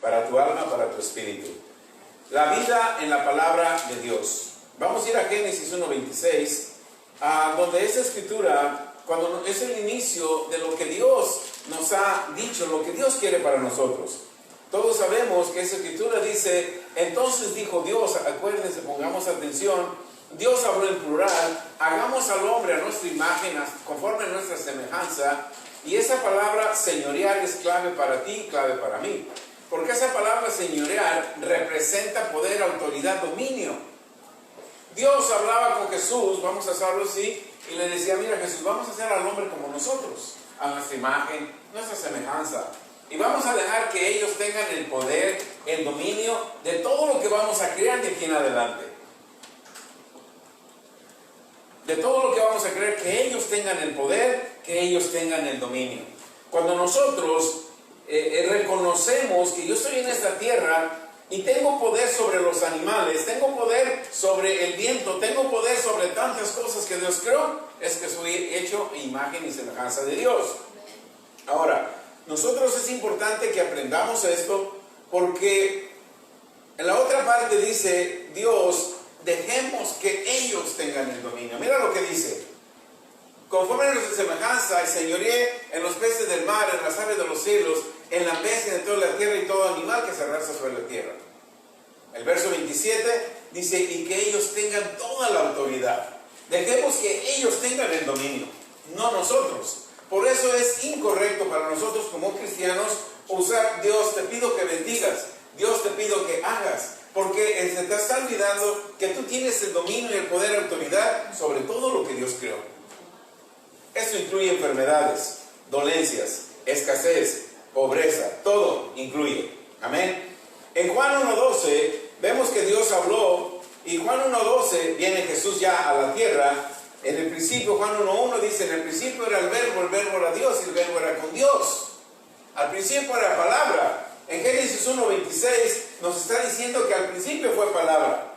para tu alma, para tu espíritu. La vida en la palabra de Dios. Vamos a ir a Génesis 1:26, donde esa escritura, cuando es el inicio de lo que Dios nos ha dicho, lo que Dios quiere para nosotros. Todos sabemos que esa escritura dice, entonces dijo Dios, acuérdense, pongamos atención, Dios habló en plural, hagamos al hombre a nuestra imagen, conforme a nuestra semejanza, y esa palabra señorear es clave para ti, clave para mí, porque esa palabra señorear representa poder, autoridad, dominio. Dios hablaba con Jesús, vamos a hacerlo así, y le decía, mira Jesús, vamos a hacer al hombre como nosotros, a nuestra imagen, nuestra semejanza. Y vamos a dejar que ellos tengan el poder, el dominio de todo lo que vamos a crear de aquí en adelante. De todo lo que vamos a crear, que ellos tengan el poder, que ellos tengan el dominio. Cuando nosotros reconocemos que yo estoy en esta tierra y tengo poder sobre los animales, tengo poder sobre el viento, tengo poder sobre tantas cosas que Dios creó, es que soy hecho imagen y semejanza de Dios. Ahora, nosotros es importante que aprendamos esto, porque en la otra parte dice Dios, dejemos que ellos tengan el dominio. Mira lo que dice, conforme a nuestra semejanza y señoree en los peces del mar, en las aves de los cielos, en la bestia de toda la tierra y todo animal que se arrastra sobre la tierra. El verso 27 dice, y que ellos tengan toda la autoridad. Dejemos que ellos tengan el dominio, no nosotros. Por eso es incorrecto para nosotros como cristianos usar Dios te pido que bendigas, Dios te pido que hagas, porque se te está olvidando que tú tienes el dominio y el poder y autoridad sobre todo lo que Dios creó. Esto incluye enfermedades, dolencias, escasez, pobreza, todo incluye. Amén. En Juan 1:12 vemos que Dios habló, y Juan 1:12 viene Jesús ya a la tierra. En el principio, Juan 1:1 dice, en el principio era el verbo era Dios y el verbo era con Dios. Al principio era palabra. En Génesis 1:26 nos está diciendo que al principio fue palabra.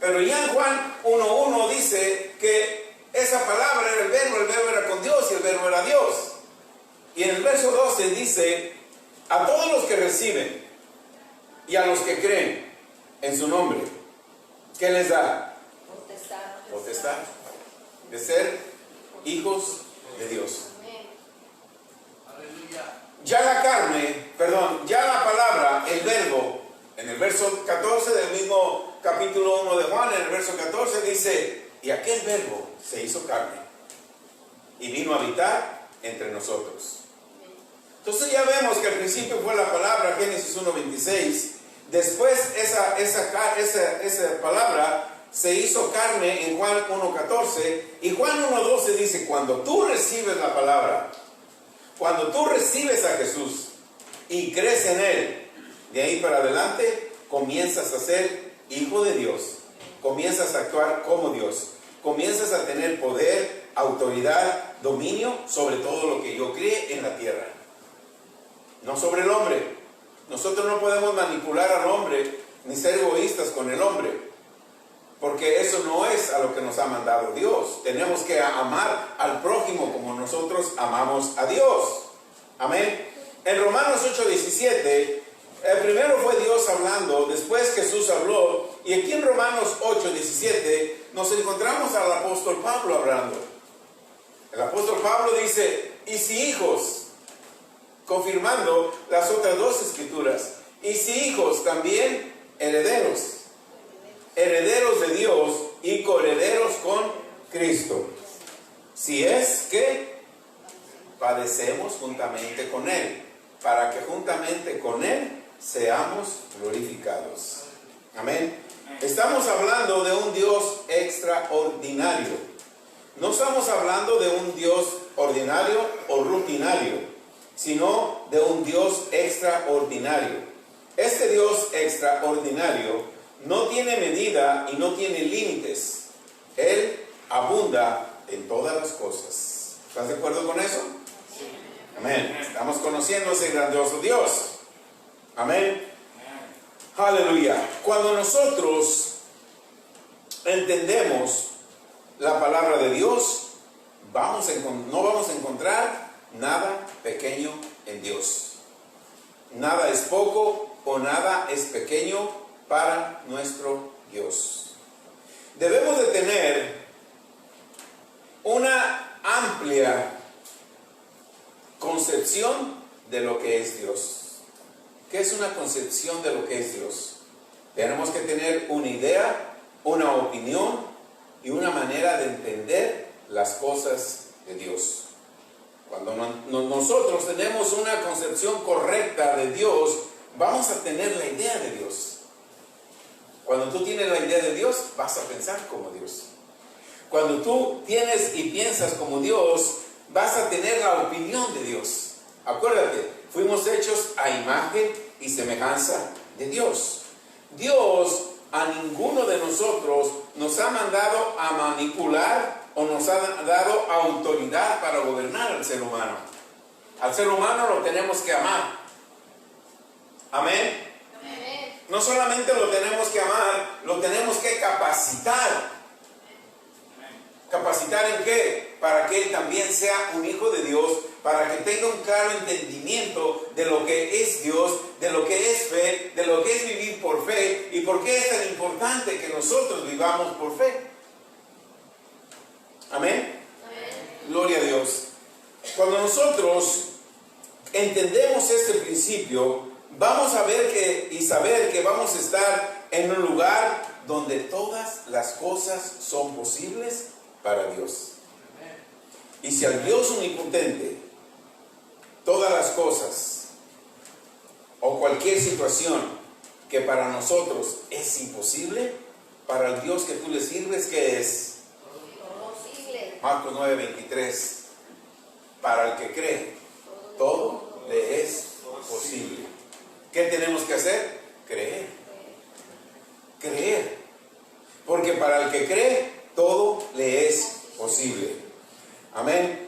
Pero ya en Juan 1:1 dice que esa palabra era el verbo era con Dios y el verbo era Dios. Y en el verso 12 dice, a todos los que reciben y a los que creen en su nombre, ¿qué les da? Potestad de ser hijos de Dios. Ya la carne, ya la palabra, el verbo, en el verso 14 del mismo capítulo 1 de Juan, en el verso 14 dice, y aquel verbo se hizo carne y vino a habitar entre nosotros. Entonces ya vemos que al principio fue la palabra, Génesis 1:26, después esa palabra se hizo carne en Juan 1:14, y Juan 1:12 dice, cuando tú recibes la palabra, cuando tú recibes a Jesús y crees en Él, de ahí para adelante comienzas a ser hijo de Dios, comienzas a actuar como Dios, comienzas a tener poder, autoridad, dominio sobre todo lo que yo cree en la tierra, no sobre el hombre. Nosotros no podemos manipular al hombre ni ser egoístas con el hombre, porque eso no es a lo que nos ha mandado Dios. Tenemos que amar al prójimo como nosotros amamos a Dios. Amén. En Romanos 8:17, primero fue Dios hablando, después Jesús habló, y aquí en Romanos 8:17 nos encontramos al apóstol Pablo hablando. El apóstol Pablo dice, y si hijos, confirmando las otras dos escrituras, y si hijos también herederos, herederos de Dios y coherederos con Cristo, si es que padecemos juntamente con Él, para que juntamente con Él seamos glorificados. Amén. Estamos hablando de un Dios extraordinario. No estamos hablando de un Dios ordinario o rutinario, sino de un Dios extraordinario. Este Dios extraordinario no tiene medida y no tiene límites. Él abunda en todas las cosas. ¿Estás de acuerdo con eso? Sí. Amén. Estamos conociendo a ese grandioso Dios. Amén. Aleluya. Cuando nosotros entendemos la palabra de Dios, no vamos a encontrar nada pequeño en Dios. Nada es poco, o nada es pequeño para nuestro Dios. Debemos de tener una amplia concepción de lo que es Dios. ¿Qué es una concepción de lo que es Dios? Tenemos que tener una idea, una opinión y una manera de entender las cosas de Dios. Cuando nosotros tenemos una concepción correcta de Dios, vamos a tener la idea de Dios. Cuando tú tienes la idea de Dios, vas a pensar como Dios. Cuando tú tienes y piensas como Dios, vas a tener la opinión de Dios. Acuérdate, fuimos hechos a imagen y semejanza de Dios. Dios a ninguno de nosotros nos ha mandado a manipular o nos ha dado autoridad para gobernar al ser humano. Al ser humano lo tenemos que amar. Amén. Amén. No solamente lo tenemos que amar, lo tenemos que capacitar. ¿Capacitar en qué? Para que él también sea un hijo de Dios, para que tenga un claro entendimiento de lo que es Dios, de lo que es fe, de lo que es vivir por fe y por qué es tan importante que nosotros vivamos por fe. Amén. Amén. Gloria a Dios. Cuando nosotros entendemos este principio, vamos a ver y saber que vamos a estar en un lugar donde todas las cosas son posibles para Dios. Y si al Dios omnipotente todas las cosas o cualquier situación que para nosotros es imposible, para el Dios que tú le sirves, ¿qué es? Posible. Marcos 9:23. Para el que cree, todo le es posible. ¿Qué tenemos que hacer? Creer. Creer. Porque para el que cree, todo le es posible. Amén.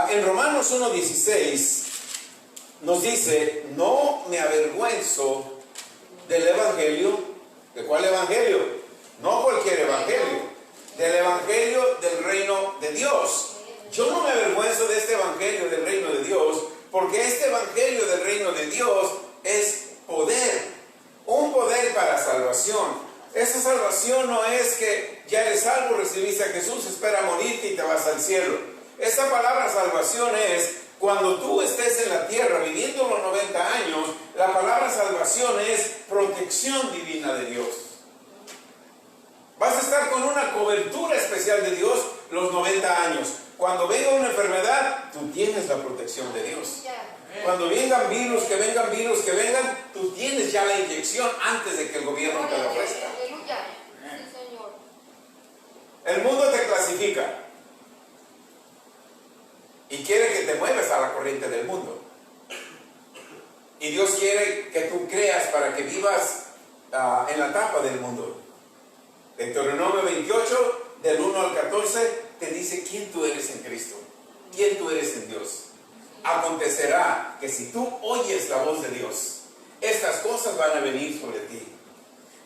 En Romanos 1:16 nos dice: no me avergüenzo del evangelio. ¿De cuál evangelio? No cualquier evangelio. Del evangelio del reino de Dios. Yo no me avergüenzo de este evangelio del reino de Dios, porque este evangelio del reino de Dios es poder. Un poder para salvación. Esa salvación no es que ya eres salvo, recibiste a Jesús, espera morirte y te vas al cielo. Esa palabra salvación es cuando tú estés en la tierra viviendo los 90 años, la palabra salvación es protección divina de Dios. Vas a estar con una cobertura especial de Dios los 90 años. Cuando venga una enfermedad, tú tienes la protección de Dios. Cuando vengan virus, que vengan, tú tienes ya la inyección antes de que el gobierno te la ofrezca. El mundo te clasifica y quiere que te muevas a la corriente del mundo. Y Dios quiere que tú creas para que vivas en la tapa del mundo. Deuteronomio 28, del 1 al 14, te dice quién tú eres en Cristo, quién tú eres en Dios. Acontecerá que si tú oyes la voz de Dios, estas cosas van a venir sobre ti.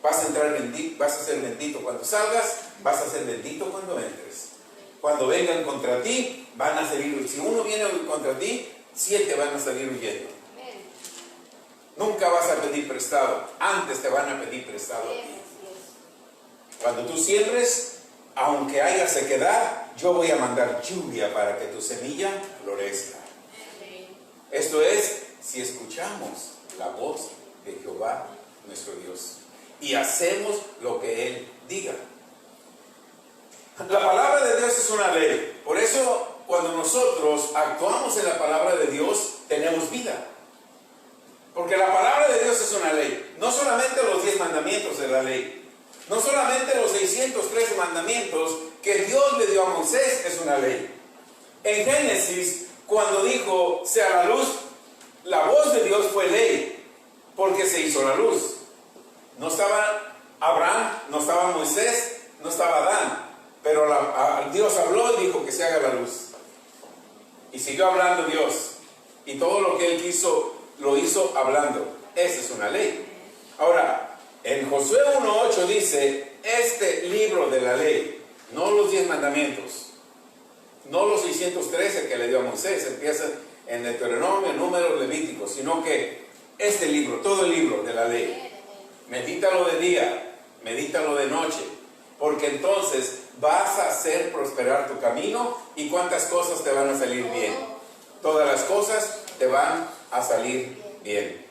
Vas a entrar bendito, vas a ser bendito cuando salgas, vas a ser bendito cuando entres. Cuando vengan contra ti, van a salir. Si uno viene contra ti, 7 van a salir huyendo. Nunca vas a pedir prestado, antes te van a pedir prestado a ti. Cuando tú siembres, aunque haya sequedad, yo voy a mandar lluvia para que tu semilla florezca. Esto es, si escuchamos la voz de Jehová, nuestro Dios, y hacemos lo que Él diga. La palabra de Dios es una ley. Por eso, cuando nosotros actuamos en la palabra de Dios, tenemos vida. Porque la palabra de Dios es una ley. No solamente los 10 mandamientos de la ley. No solamente los 613 mandamientos que Dios le dio a Moisés es una ley. En Génesis, cuando dijo, sea la luz, la voz de Dios fue ley, porque se hizo la luz. No estaba Abraham, no estaba Moisés, no estaba Adán, pero Dios habló y dijo que se haga la luz. Y siguió hablando Dios. Y todo lo que Él quiso, lo hizo hablando. Esa es una ley. Ahora, en Josué 1:8 dice, este libro de la ley, no los 10 mandamientos, no los 613 que le dio a Moisés, empieza en Deuteronomio, Números, Levíticos, sino que este libro, todo el libro de la ley. Medítalo de día, medítalo de noche, porque entonces vas a hacer prosperar tu camino. ¿Y cuántas cosas te van a salir bien? Todas las cosas te van a salir bien.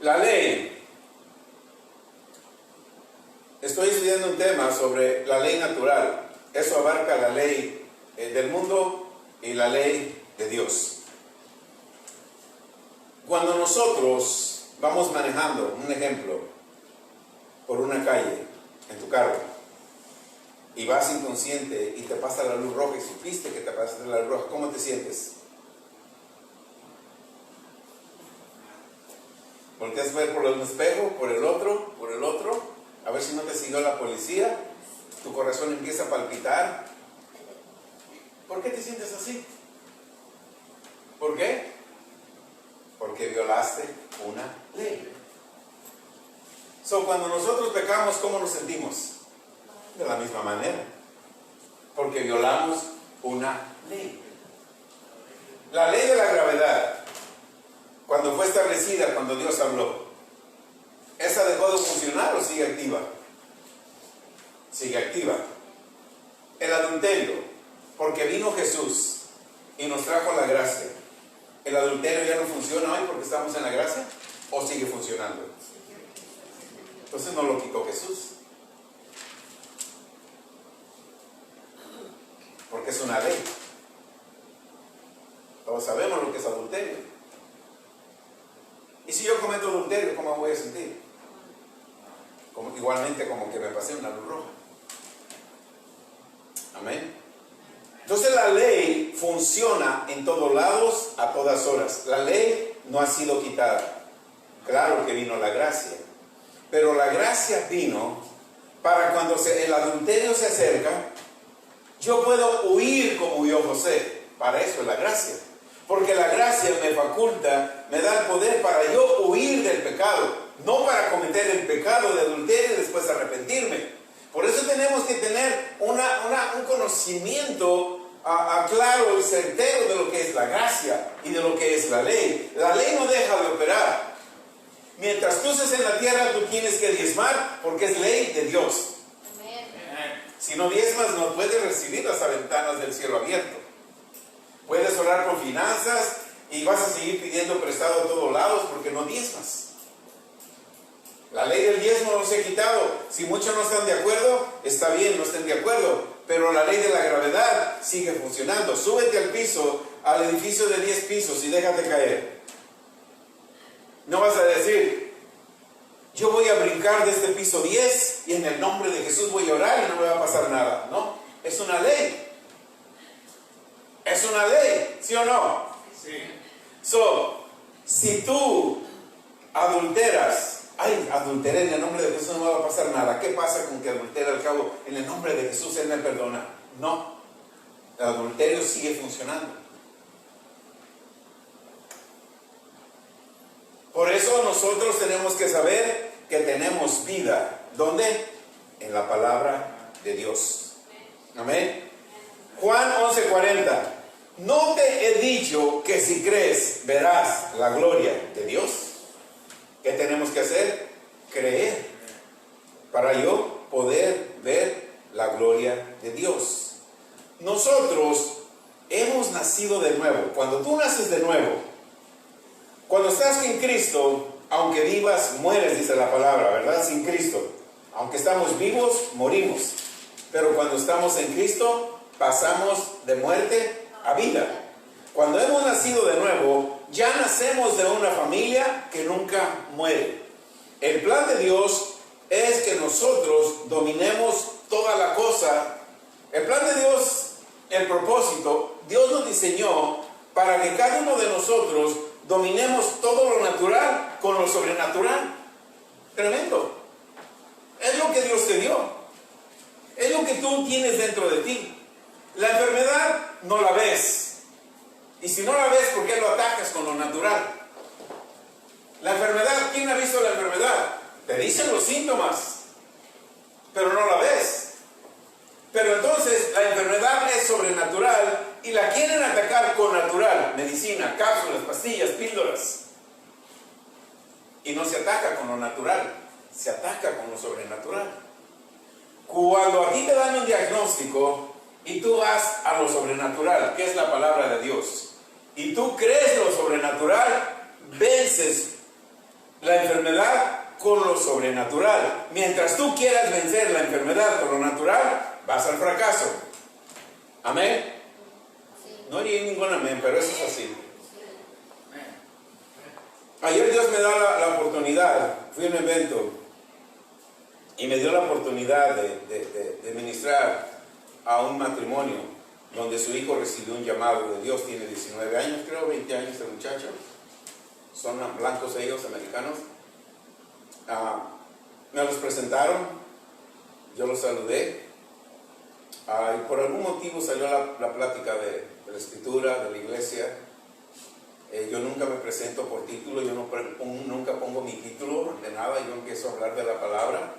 La ley. Estoy estudiando un tema sobre la ley natural. Eso abarca la ley del mundo y la ley de Dios. Cuando nosotros vamos manejando, un ejemplo, por una calle, en tu carro, y vas inconsciente y te pasa la luz roja y supiste que te pasa la luz roja, ¿cómo te sientes? Volteas a ver por un espejo, por el otro, a ver si no te siguió la policía, tu corazón empieza a palpitar. ¿Por qué te sientes así? ¿Por qué? Porque violaste una ley. Cuando nosotros pecamos, ¿cómo nos sentimos? De la misma manera, porque violamos una ley. La ley de la gravedad, cuando fue establecida, cuando Dios habló, ¿esa dejó de funcionar o sigue activa? Sigue activa. El adulterio, porque vino Jesús y nos trajo la gracia. ¿El adulterio ya no funciona hoy porque estamos en la gracia? ¿O sigue funcionando? Entonces no lo quitó Jesús, porque es una ley. Todos sabemos lo que es adulterio. Y si yo cometo adulterio, ¿cómo me voy a sentir? Igualmente como que me pasé una luz roja. Amén. Entonces la ley funciona en todos lados, a todas horas. La ley no ha sido quitada. Claro que vino la gracia, pero la gracia vino para cuando el adulterio se acerca, yo puedo huir como huyó José. Para eso es la gracia. Porque la gracia me faculta, me da el poder para yo huir del pecado, no para cometer el pecado de adulterio y después arrepentirme. Por eso tenemos que tener un conocimiento claro y certero de lo que es la gracia y de lo que es la ley. La ley no deja de operar. Mientras tú estés en la tierra, tú tienes que diezmar porque es ley de Dios. Si no diezmas, no puedes recibir las ventanas del cielo abierto. Puedes orar por finanzas y vas a seguir pidiendo prestado a todos lados porque no diezmas. La ley del diezmo no se ha quitado. Si muchos no están de acuerdo, está bien, no estén de acuerdo. Pero la ley de la gravedad sigue funcionando. Súbete al piso, al edificio de 10 pisos y déjate caer. No vas a decir, yo voy a brincar de este piso 10 y en el nombre de Jesús voy a orar y no me va a pasar nada. No, es una ley. Es una ley, ¿sí o no? Sí. Si tú adulteras, adulteré en el nombre de Jesús, no me va a pasar nada. ¿Qué pasa con que adultera al cabo? En el nombre de Jesús Él me perdona. No, el adulterio sigue funcionando. Por eso nosotros tenemos que saber que tenemos vida. ¿Dónde? En la palabra de Dios. Amén. Juan 11:40. ¿No te he dicho que si crees verás la gloria de Dios? ¿Qué tenemos que hacer? Creer para yo poder ver la gloria de Dios. Nosotros hemos nacido de nuevo. Cuando tú naces de nuevo, cuando estás en Cristo, aunque vivas, mueres, dice la palabra, ¿verdad? Sin Cristo. Aunque estamos vivos, morimos. Pero cuando estamos en Cristo, pasamos de muerte a vida. Cuando hemos nacido de nuevo, ya nacemos de una familia que nunca muere. El plan de Dios es que nosotros dominemos toda la cosa. El plan de Dios, el propósito, Dios nos diseñó para que cada uno de nosotros dominemos todo lo natural con lo sobrenatural. Tremendo. Es lo que Dios te dio. Es lo que tú tienes dentro de ti. La enfermedad no la ves. Y si no la ves, ¿por qué lo atacas con lo natural? La enfermedad, ¿quién ha visto la enfermedad? Te dicen los síntomas, pero no la ves. Pero entonces la enfermedad es sobrenatural y la quieren atacar con natural. Medicina, cápsulas, pastillas, píldoras. y no se ataca con lo natural, se ataca con lo sobrenatural. Cuando a ti te dan un diagnóstico y tú vas a lo sobrenatural, que es la palabra de Dios, y tú crees lo sobrenatural, vences la enfermedad con lo sobrenatural. Mientras tú quieras vencer la enfermedad con lo natural, vas al fracaso. ¿Amén? No haría ningún amén, pero eso es así. Ayer Dios me da la oportunidad, fui a un evento y me dio la oportunidad de ministrar a un matrimonio donde su hijo recibió un llamado de Dios. Tiene 19 años, creo, 20 años el muchacho. Son blancos ellos, americanos. Me los presentaron, yo los saludé. Y por algún motivo salió la plática de la escritura, de la iglesia. Yo nunca me presento por título, yo nunca pongo mi título de nada, yo empiezo a hablar de la palabra.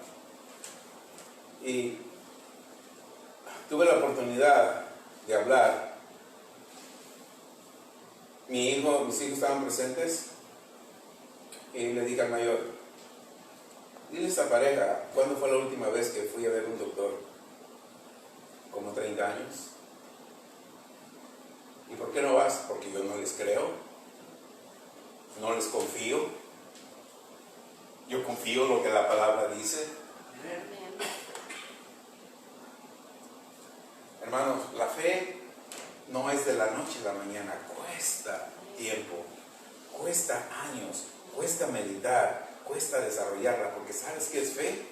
Y tuve la oportunidad de hablar. Mis hijos estaban presentes y le dije al mayor, dile a esta pareja, ¿cuándo fue la última vez que fui a ver un doctor? Como 30 años. ¿Y por qué no vas? Porque yo no les creo, no les confío. Yo confío en lo que la palabra dice. Hermanos, la fe no es de la noche a la mañana, cuesta tiempo, cuesta años, cuesta meditar, cuesta desarrollarla, porque ¿sabes qué es fe?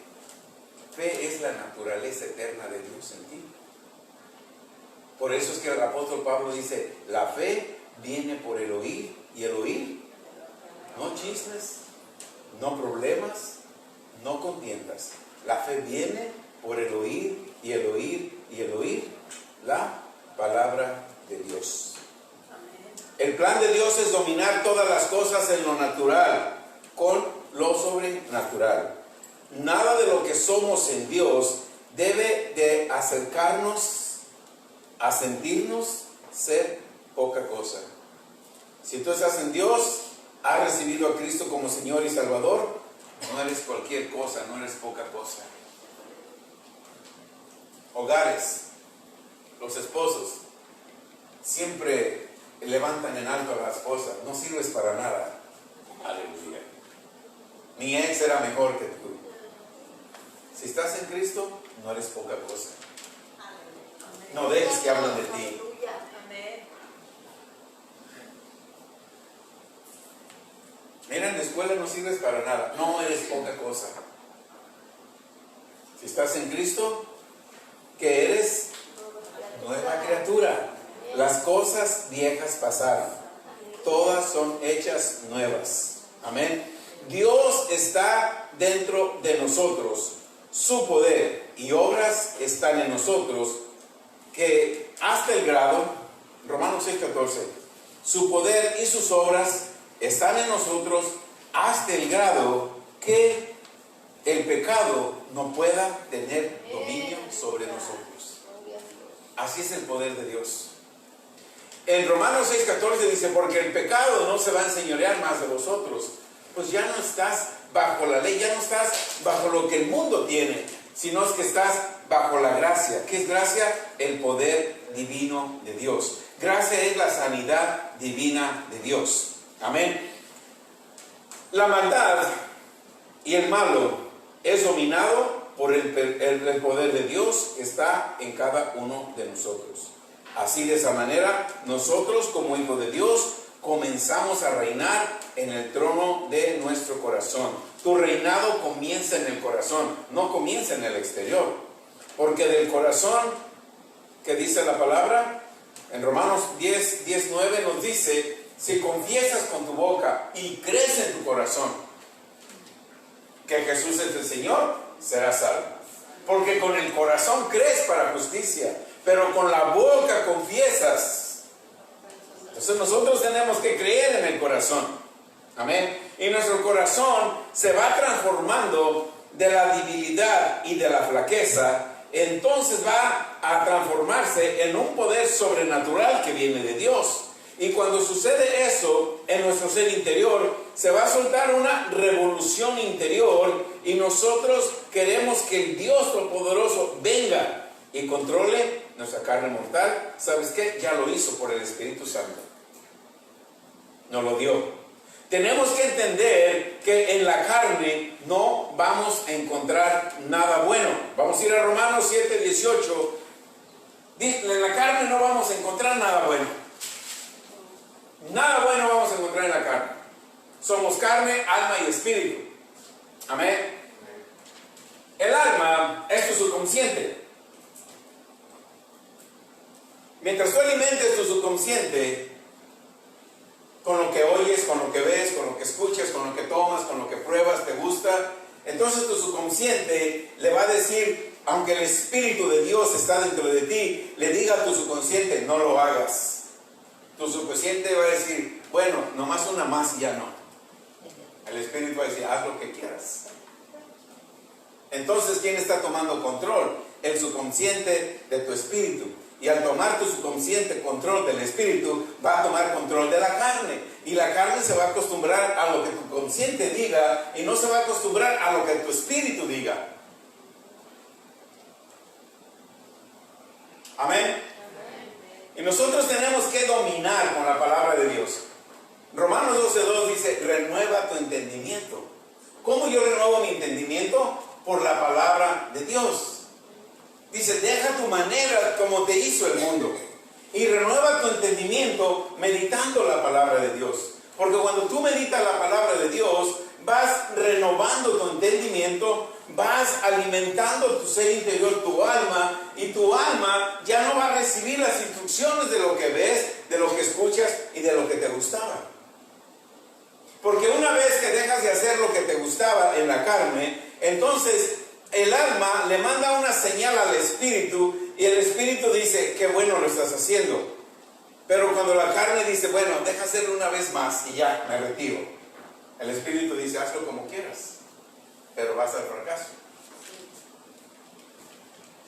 Fe es la naturaleza eterna de Dios en ti. Por eso es que el apóstol Pablo dice, la fe viene por el oír, y el oír, no chismes, no problemas, no contiendas. La fe viene por el oír, y el oír, y el oír la palabra de Dios. El plan de Dios es dominar todas las cosas en lo natural con lo sobrenatural. Nada de lo que somos en Dios debe de acercarnos a sentirnos ser poca cosa. Si tú estás en Dios, has recibido a Cristo como Señor y Salvador, no eres cualquier cosa, no eres poca cosa. Hogares, los esposos siempre levantan en alto a la esposa, no sirves para nada. Aleluya. Mi ex era mejor que tú. Si estás en Cristo, no eres poca cosa. No dejes que hablen de ti. Mira, en la escuela no sirves para nada. No eres poca cosa. Si estás en Cristo, ¿qué eres? Nueva criatura. Las cosas viejas pasaron. Todas son hechas nuevas. Amén. Dios está dentro de nosotros. Su poder y obras están en nosotros, que hasta el grado, Romanos 6:14, su poder y sus obras están en nosotros hasta el grado que el pecado no pueda tener dominio sobre nosotros. Así es el poder de Dios. En Romanos 6:14 dice, porque el pecado no se va a enseñorear más de vosotros. Pues ya no estás bajo la ley, ya no estás bajo lo que el mundo tiene, sino es que estás bajo la gracia. ¿Qué es gracia? El poder divino de Dios. Gracia es la sanidad divina de Dios. Amén. La maldad y el malo es dominado por el poder de Dios que está en cada uno de nosotros. Así, de esa manera, nosotros como hijos de Dios comenzamos a reinar en el trono de nuestro corazón. Tu reinado comienza en el corazón, no comienza en el exterior. Porque del corazón, que dice la palabra, en Romanos 10:9 nos dice, si confiesas con tu boca y crees en tu corazón que Jesús es el Señor, serás salvo. Porque con el corazón crees para justicia, pero con la boca confiesas. Entonces nosotros tenemos que creer en el corazón. Amén. Y nuestro corazón se va transformando de la debilidad y de la flaqueza. Entonces va a transformarse en un poder sobrenatural que viene de Dios. Y cuando sucede eso en nuestro ser interior, se va a soltar una revolución interior y nosotros queremos que el Dios Todopoderoso venga y controle nuestra carne mortal. ¿Sabes qué? Ya lo hizo por el Espíritu Santo. Nos lo dio. Tenemos que entender que en la carne no vamos a encontrar nada bueno. Vamos a ir a Romanos 7:18. Dice, en la carne no vamos a encontrar nada bueno. Nada bueno vamos a encontrar en la carne. Somos carne, alma y espíritu. Amén. El alma es tu subconsciente. Mientras tú alimentes tu subconsciente con lo que oyes, con lo que ves, con lo que escuchas, con lo que tomas, con lo que pruebas, te gusta, entonces tu subconsciente le va a decir, aunque el Espíritu de Dios está dentro de ti, le diga a tu subconsciente, no lo hagas. Tu subconsciente va a decir, bueno, nomás una más y ya no. El Espíritu va a decir, haz lo que quieras. Entonces, ¿quién está tomando control? El subconsciente de tu espíritu. Y al tomar tu subconsciente control del espíritu, va a tomar control de la carne. Y la carne se va a acostumbrar a lo que tu consciente diga y no se va a acostumbrar a lo que tu espíritu diga. Amén. Y nosotros tenemos que dominar con la palabra de Dios. Romanos 12:2 dice, renueva tu entendimiento. ¿Cómo yo renuevo mi entendimiento? Por la palabra de Dios. Dice, deja tu manera como te hizo el mundo y renueva tu entendimiento meditando la palabra de Dios. Porque cuando tú meditas la palabra de Dios, vas renovando tu entendimiento, vas alimentando tu ser interior, tu alma, y tu alma ya no va a recibir las instrucciones de lo que ves, de lo que escuchas y de lo que te gustaba. Porque una vez que dejas de hacer lo que te gustaba en la carne, entonces el alma le manda una señal al espíritu y el espíritu dice, qué bueno lo estás haciendo. Pero cuando la carne dice, bueno, deja hacerlo una vez más y ya, me retiro. El espíritu dice, hazlo como quieras, pero vas al fracaso.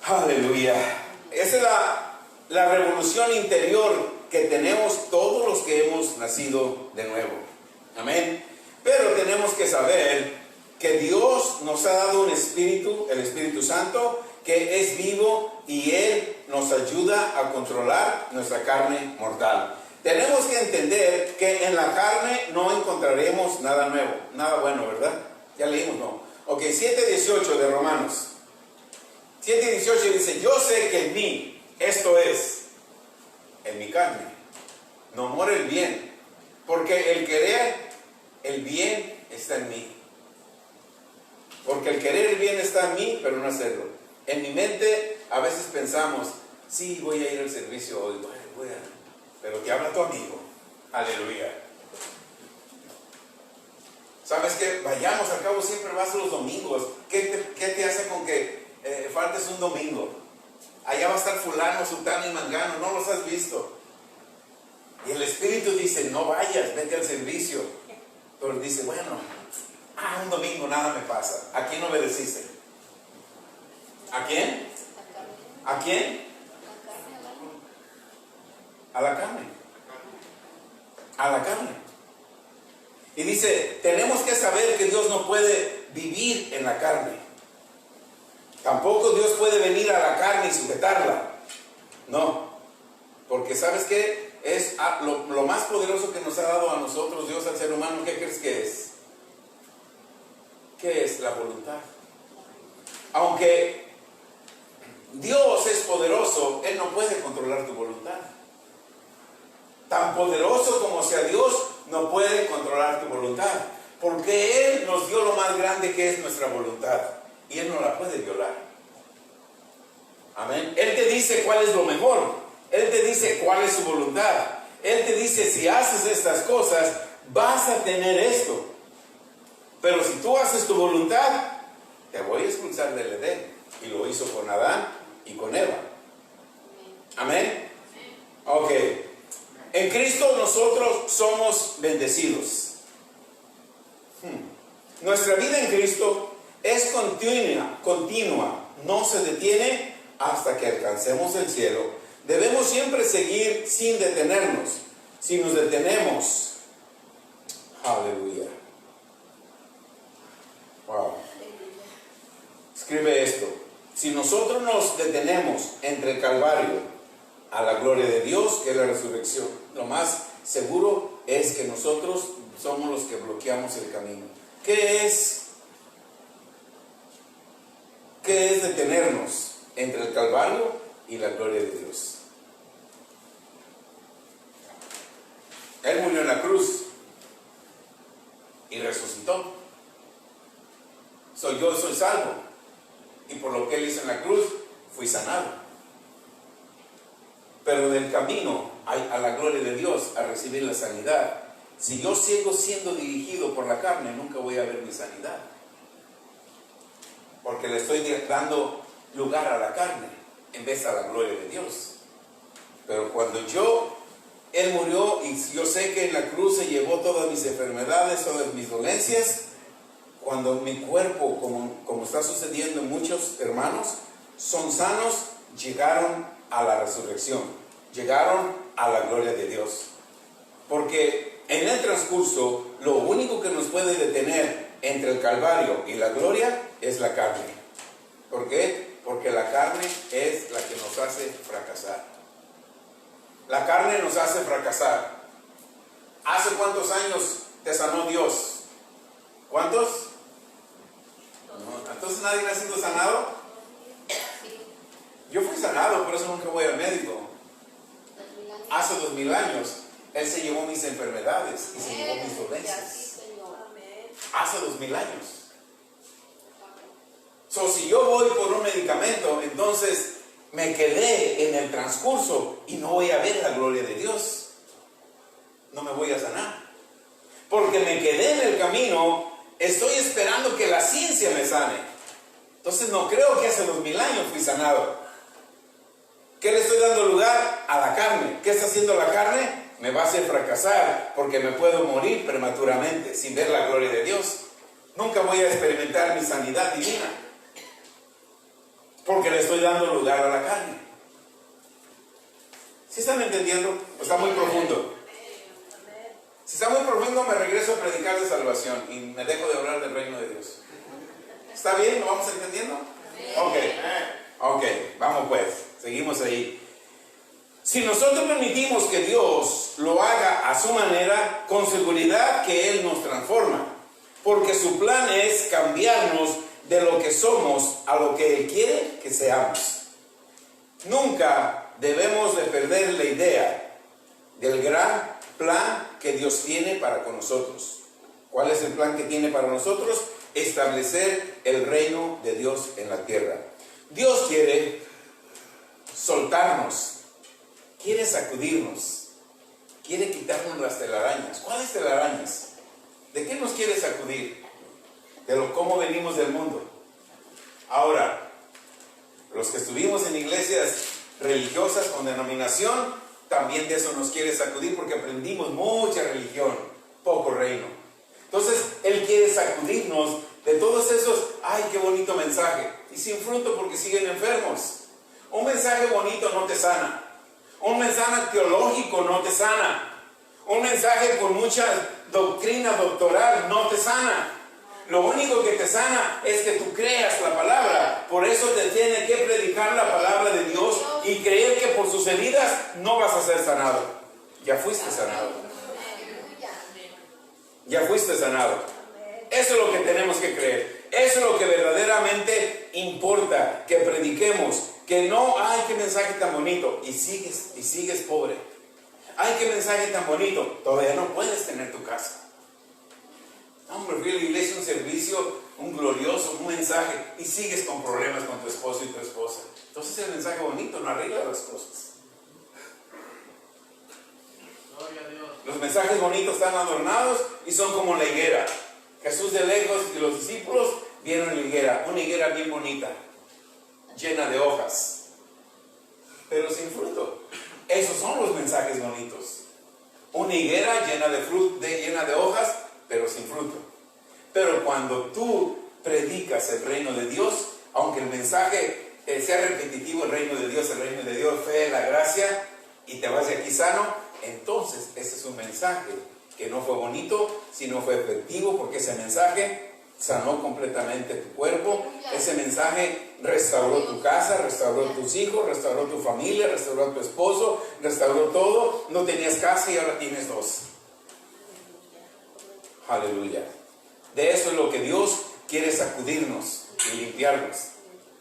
Aleluya. Esa es la revolución interior que tenemos todos los que hemos nacido de nuevo. Amén. Pero tenemos que saber que Dios nos ha dado un espíritu, el Espíritu Santo, que es vivo y Él nos ayuda a controlar nuestra carne mortal. Tenemos que entender que en la carne no encontraremos nada nuevo, nada bueno, ¿verdad? Ya leímos, ¿no? Ok, 7:18 de Romanos. 7:18 dice, yo sé que en mí, esto es, en mi carne, no mora el bien, porque el querer, el bien está en mí. Porque el querer el bien está en mí, pero no hacerlo. En mi mente a veces pensamos, sí, voy a ir al servicio hoy, pero te habla tu amigo. Aleluya. ¿Sabes qué? Vayamos, al cabo siempre vas los domingos. ¿Qué te hace con que faltes un domingo? Allá va a estar fulano, sultano y mangano, no los has visto. Y el Espíritu dice, no vayas, vete al servicio. Pero dice, bueno, un domingo nada me pasa. ¿A quién obedeciste? ¿A quién? ¿A quién? A la carne. A la carne. Y dice, tenemos que saber que Dios no puede vivir en la carne. Tampoco Dios puede venir a la carne y sujetarla. No. Porque ¿sabes qué? Es lo más poderoso que nos ha dado a nosotros, Dios, al ser humano. ¿Qué crees que es? ¿Qué es? La voluntad. Aunque Dios es poderoso, Él no puede controlar tu voluntad. Tan poderoso como sea Dios, no puede controlar tu voluntad. Porque Él nos dio lo más grande que es nuestra voluntad. Y Él no la puede violar. Amén. Él te dice cuál es lo mejor. Él te dice cuál es su voluntad. Él te dice, si haces estas cosas, vas a tener esto. Pero si tú haces tu voluntad, te voy a expulsar del Edén. Y lo hizo con Adán y con Eva. Amén. Ok. En Cristo nosotros somos bendecidos. Nuestra vida en Cristo es continua, no se detiene hasta que alcancemos el cielo. Debemos siempre seguir sin detenernos. Si nos detenemos, aleluya. Wow. Escribe esto. Si nosotros nos detenemos entre el Calvario a la gloria de Dios, que es la resurrección, lo más seguro es que nosotros somos los que bloqueamos el camino. ¿Qué es detenernos entre el Calvario y la gloria de Dios? Él murió en la cruz y resucitó. Yo soy salvo, y por lo que Él hizo en la cruz fui sanado. Pero del camino a la gloria de Dios, a recibir la sanidad, si yo sigo siendo dirigido por la carne, nunca voy a ver mi sanidad, porque le estoy dando lugar a la carne en vez a la gloria de Dios. Pero cuando Él murió, y yo sé que en la cruz se llevó todas mis enfermedades, todas mis dolencias, cuando mi cuerpo, como está sucediendo en muchos hermanos, son sanos, llegaron a la resurrección, llegaron a la gloria de Dios. Porque en el transcurso, lo único que nos puede detener entre el Calvario y la gloria es la carne. ¿Por qué? Porque la carne es la que nos hace fracasar. La carne nos hace fracasar. ¿Hace cuántos años te sanó Dios? ¿Cuántos? No, entonces nadie ha sido sanado. Yo fui sanado, por eso nunca voy al médico. Hace 2000 años Él se llevó mis enfermedades y se llevó mis dolencias. Hace 2000 años. Si yo voy por un medicamento, entonces me quedé en el transcurso y no voy a ver la gloria de Dios. No me voy a sanar, porque me quedé en el camino. Estoy esperando que la ciencia me sane. Entonces no creo que hace 2000 años fui sanado. ¿Qué le estoy dando lugar? A la carne. ¿Qué está haciendo la carne? Me va a hacer fracasar, porque me puedo morir prematuramente sin ver la gloria de Dios. Nunca voy a experimentar mi sanidad divina, porque le estoy dando lugar a la carne. ¿Sí están entendiendo? ¿O está muy profundo? Si está muy profundo, me regreso a predicar de salvación y me dejo de hablar del reino de Dios. ¿Está bien? ¿Lo vamos entendiendo? Ok, vamos pues, seguimos ahí. Si nosotros permitimos que Dios lo haga a su manera, con seguridad que Él nos transforma, porque su plan es cambiarnos de lo que somos a lo que Él quiere que seamos. Nunca debemos de perder la idea del gran plan que Dios tiene para con nosotros. ¿Cuál es el plan que tiene para nosotros? Establecer el reino de Dios en la tierra. Dios quiere soltarnos, quiere sacudirnos, quiere quitarnos las telarañas. ¿Cuáles telarañas? ¿De qué nos quiere sacudir? De cómo venimos del mundo. Ahora, los que estuvimos en iglesias religiosas con denominación, también de eso nos quiere sacudir, porque aprendimos mucha religión, poco reino. Entonces Él quiere sacudirnos de todos esos, ay, qué bonito mensaje, y sin fruto porque siguen enfermos. Un mensaje bonito no te sana. Un mensaje teológico no te sana. Un mensaje con mucha doctrina doctoral no te sana. Lo único que te sana es que tú creas la palabra. Por eso te tiene que predicar la palabra de Dios y creer que por sus heridas no vas a ser sanado. Ya fuiste sanado. Ya fuiste sanado. Eso es lo que tenemos que creer. Eso es lo que verdaderamente importa, que prediquemos. Que no, ay, qué mensaje tan bonito, y sigues pobre. Ay, qué mensaje tan bonito, todavía no puedes tener tu casa. Hombre, fui a la iglesia, un servicio, un glorioso, un mensaje, y sigues con problemas con tu esposo y tu esposa. Entonces el mensaje bonito no arregla las cosas. Gloria a Dios. Los mensajes bonitos están adornados y son como la higuera. Jesús de lejos y los discípulos vieron la higuera, una higuera bien bonita, llena de hojas, pero sin fruto. Esos son los mensajes bonitos. Una higuera llena de fruto, llena de hojas, pero sin fruto. Pero cuando tú predicas el reino de Dios, aunque el mensaje sea repetitivo, el reino de Dios, fe, la gracia, y te vas de aquí sano, entonces ese es un mensaje que no fue bonito, sino fue efectivo, porque ese mensaje sanó completamente tu cuerpo. Ese mensaje restauró tu casa, restauró tus hijos, restauró tu familia, restauró a tu esposo, restauró todo. No tenías casa y ahora tienes dos. Aleluya. De eso es lo que Dios quiere sacudirnos y limpiarnos.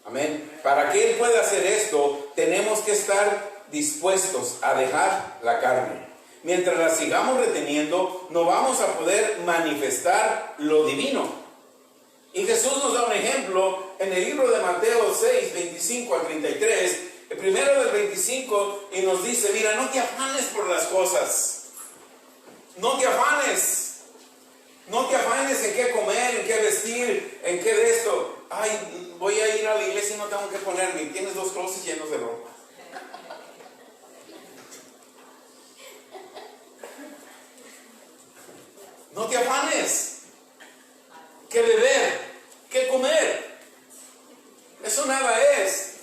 Amén. Para que Él pueda hacer esto, tenemos que estar dispuestos a dejar la carne. Mientras la sigamos reteniendo, no vamos a poder manifestar lo divino. Y Jesús nos da un ejemplo en el libro de Mateo 6, 25 al 33, el primero del 25, y nos dice: mira, no te afanes por las cosas. No te afanes. No te afanes en qué comer, en qué vestir, en qué de esto. Ay, voy a ir a la iglesia y no tengo que ponerme. Tienes 2 closets llenos de ropa. No te afanes. ¿Qué beber? ¿Qué comer? Eso nada es.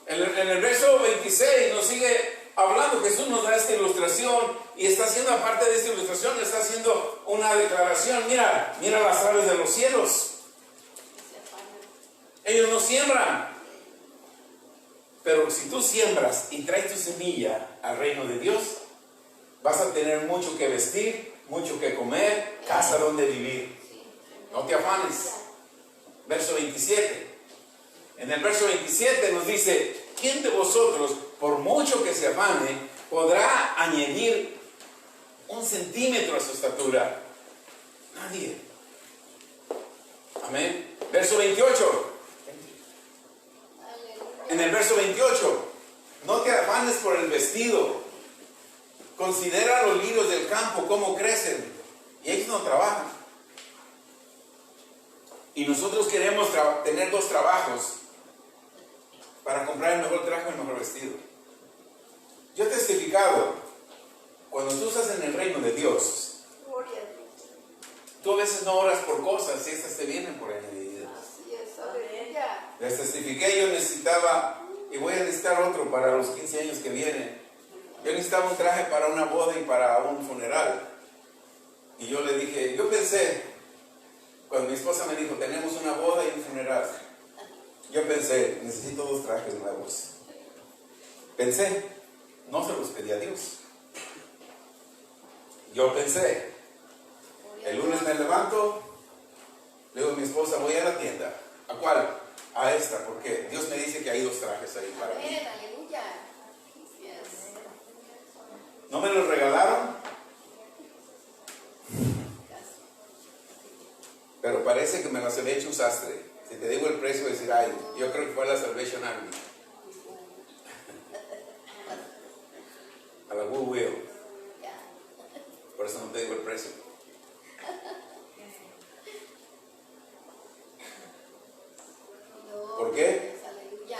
En el verso 26 nos sigue hablando. Jesús nos da esta ilustración y está haciendo, aparte de esta ilustración, está haciendo una declaración. Mira las aves de los cielos. Ellos no siembran. Pero si tú siembras y traes tu semilla al reino de Dios, vas a tener mucho que vestir, mucho que comer, casa donde vivir. No te afanes. Verso 27. En el verso 27 nos dice: ¿quién de vosotros, por mucho que se afane, podrá añadir 1 centímetro a su estatura? Nadie. Amén. Verso 28. En el verso 28, no te afanes por el vestido. Considera los lirios del campo, cómo crecen, y ellos no trabajan. Y nosotros queremos tener 2 trabajos para comprar el mejor traje y el mejor vestido. Yo he testificado, cuando tú estás en el reino de Dios, tú a veces no oras por cosas y estas te vienen por añadidura. Así es, aleluya. Les testifiqué, yo necesitaba, y voy a necesitar otro para los 15 años que vienen. Yo necesitaba un traje para una boda y para un funeral. Y yo le dije, yo pensé, cuando mi esposa me dijo, tenemos una boda y un funeral, yo pensé, necesito 2 trajes nuevos. Pensé, no se los pedí a Dios. Yo pensé, el lunes me levanto, le digo a mi esposa, voy a la tienda. ¿A cuál? A esta, porque Dios me dice que hay 2 trajes ahí para mí. Amén, aleluya. Yes. ¿No me los regalaron? Pero parece que me las había hecho un sastre. Si te digo el precio, decir, ay, yo creo que fue a la Salvation Army. A la Goodwill. Por eso no te digo el precio. ¿Por qué?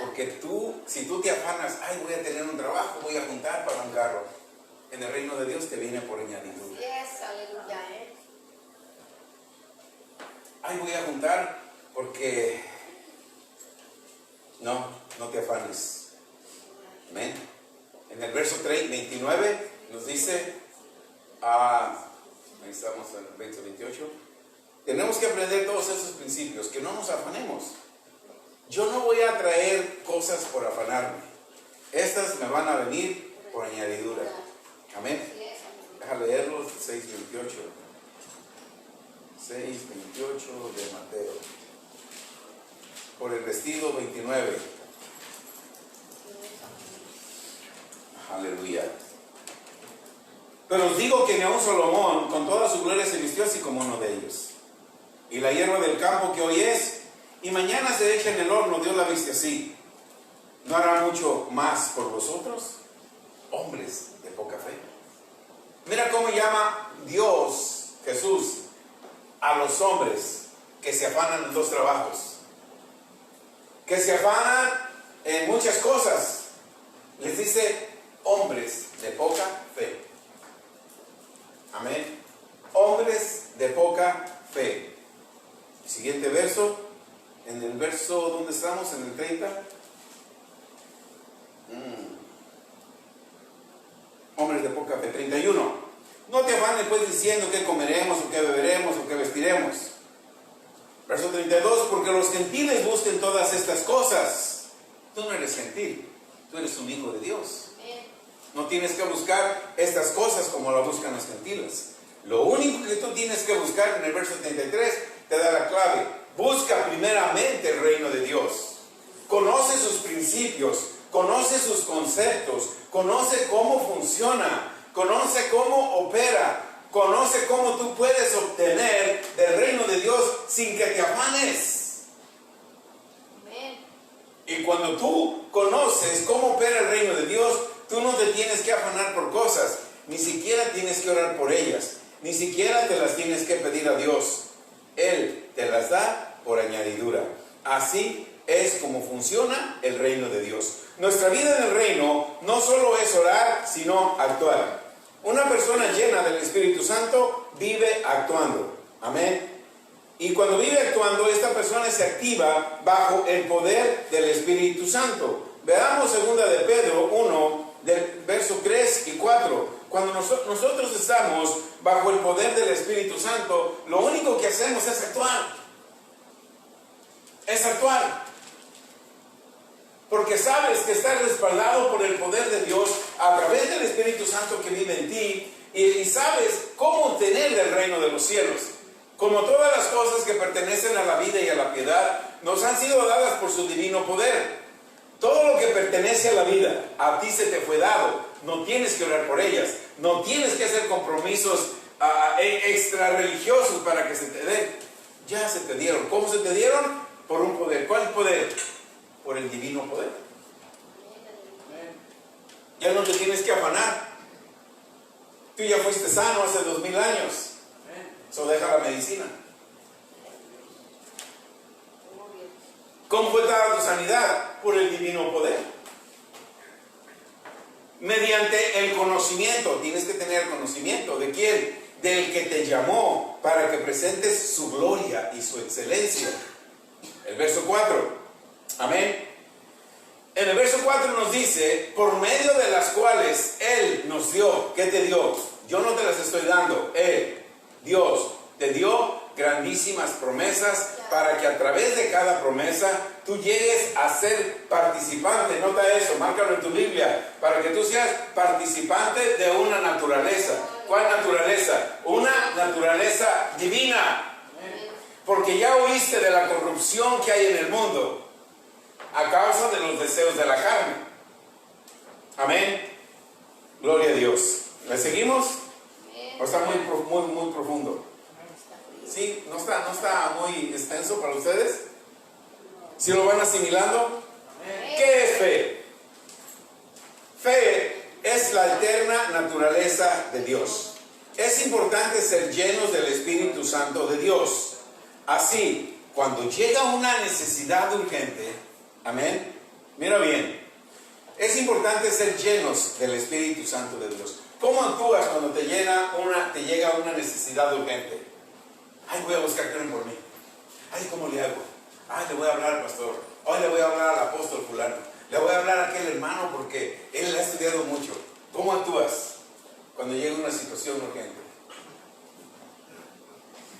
Porque tú, si tú te afanas, ay, voy a tener un trabajo, voy a juntar para un carro. En el reino de Dios te viene por añadidura. Yes, aleluya. Ay, voy a juntar porque... No te afanes. Amén. En el verso 29 nos dice, ahí estamos en el verso 28, tenemos que aprender todos esos principios, que no nos afanemos. Yo no voy a traer cosas por afanarme. Estas me van a venir por añadidura. Amén. Deja leerlos, 6:28. 6:28 de Mateo. Por el vestido 29. Aleluya. Pero os digo que ni aun Salomón, con toda su gloria, se vistió así como uno de ellos. Y la hierba del campo que hoy es, y mañana se echa en el horno, Dios la viste así. ¿No hará mucho más por vosotros, hombres de poca fe? Mira cómo llama Dios, Jesús, a los hombres que se afanan en 2 trabajos, que se afanan en muchas cosas. Les dice hombres de poca fe. Amén. Hombres de poca fe. Siguiente verso. En el verso, ¿dónde estamos? En el 30. hombres de poca fe. 31. No te afanes pues diciendo qué comeremos, o qué beberemos, o qué vestiremos. Verso 32. Porque los gentiles busquen todas estas cosas. Tú no eres gentil, tú eres un hijo de Dios. No tienes que buscar estas cosas como las buscan los gentiles. Lo único que tú tienes que buscar, en el verso 33 te da la clave. Busca primeramente el reino de Dios. Conoce sus principios, conoce sus conceptos, conoce cómo funciona, conoce cómo opera, conoce cómo tú puedes obtener del reino de Dios sin que te afanes. Y cuando tú conoces cómo opera el reino de Dios, tú no te tienes que afanar por cosas, ni siquiera tienes que orar por ellas, ni siquiera te las tienes que pedir a Dios. Él te las da por añadidura. Así es como funciona el reino de Dios. Nuestra vida en el reino no solo es orar, sino actuar. Una persona llena del Espíritu Santo vive actuando. Amén. Y cuando vive actuando, esta persona se activa bajo el poder del Espíritu Santo. Veamos 2 de Pedro 1, del verso 3 y 4. Cuando nosotros estamos bajo el poder del Espíritu Santo, lo único que hacemos es actuar. Es actuar. Porque sabes que estás respaldado por el poder de Dios a través del Espíritu Santo que vive en ti. Y sabes cómo obtener del reino de los cielos. Como todas las cosas que pertenecen a la vida y a la piedad, nos han sido dadas por su divino poder. Todo lo que pertenece a la vida, a ti se te fue dado. No tienes que orar por ellas. No tienes que hacer compromisos extra religiosos para que se te den. Ya se te dieron. ¿Cómo se te dieron? Por un poder. ¿Cuál poder? Por el divino poder. Ya no te tienes que afanar. Tú ya fuiste sano hace 2000 años. So deja la medicina. ¿Cómo fue dada tu sanidad? Por el divino poder. Mediante el conocimiento. Tienes que tener conocimiento. ¿De quién? Del que te llamó para que presentes su gloria y su excelencia. El verso 4. Amén. En el verso 4 nos dice, por medio de las cuales Él nos dio. ¿Qué te dio? Yo no te las estoy dando. Él, Dios, te dio grandísimas promesas para que a través de cada promesa tú llegues a ser participante. Nota eso, márcalo en tu Biblia, para que tú seas participante de una naturaleza. ¿Cuál naturaleza? Una naturaleza divina. Porque ya oíste de la corrupción que hay en el mundo a causa de los deseos de la carne. Amén. Gloria a Dios. ¿Le seguimos? ¿O está muy profundo? ¿Sí? ¿No está muy extenso para ustedes? ¿Sí lo van asimilando? ¿Qué es fe? Fe es la eterna naturaleza de Dios. Es importante ser llenos del Espíritu Santo de Dios. Así, cuando llega una necesidad urgente, amén, mira bien, es importante ser llenos del Espíritu Santo de Dios. ¿Cómo actúas cuando te llega una necesidad urgente? Ay, voy a buscar que oren por mí. Ay, ¿cómo le hago? Ay, le voy a hablar al pastor. Ay, le voy a hablar al apóstol fulano. Le voy a hablar a aquel hermano porque él ha estudiado mucho. ¿Cómo actúas cuando llega una situación urgente?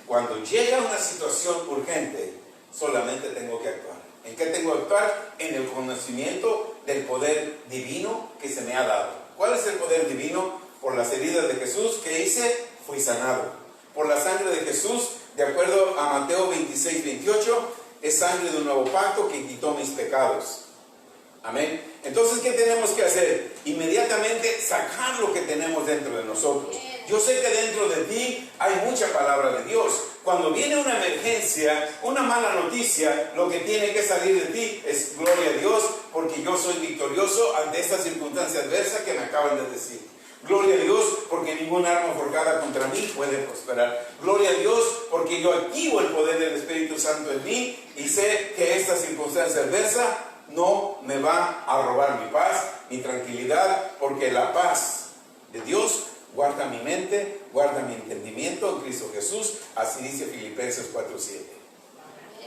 Cuando llega una situación urgente, solamente tengo que actuar. ¿En qué tengo que actuar? En el conocimiento del poder divino que se me ha dado. ¿Cuál es el poder divino? Por las heridas de Jesús, ¿qué hice? Fui sanado. Por la sangre de Jesús, de acuerdo a Mateo 26-28, es sangre de un nuevo pacto que quitó mis pecados. Amén. Entonces, ¿qué tenemos que hacer? Inmediatamente sacar lo que tenemos dentro de nosotros. Yo sé que dentro de ti hay mucha palabra de Dios. Cuando viene una emergencia, una mala noticia, lo que tiene que salir de ti es gloria a Dios, porque yo soy victorioso ante esta circunstancia adversa que me acaban de decir. Gloria a Dios, porque ningún arma forjada contra mí puede prosperar. Gloria a Dios, porque yo activo el poder del Espíritu Santo en mí y sé que esta circunstancia adversa no me va a robar mi paz, mi tranquilidad, porque la paz de Dios guarda mi mente, guarda mi entendimiento en Cristo Jesús. Así dice Filipenses 4:7.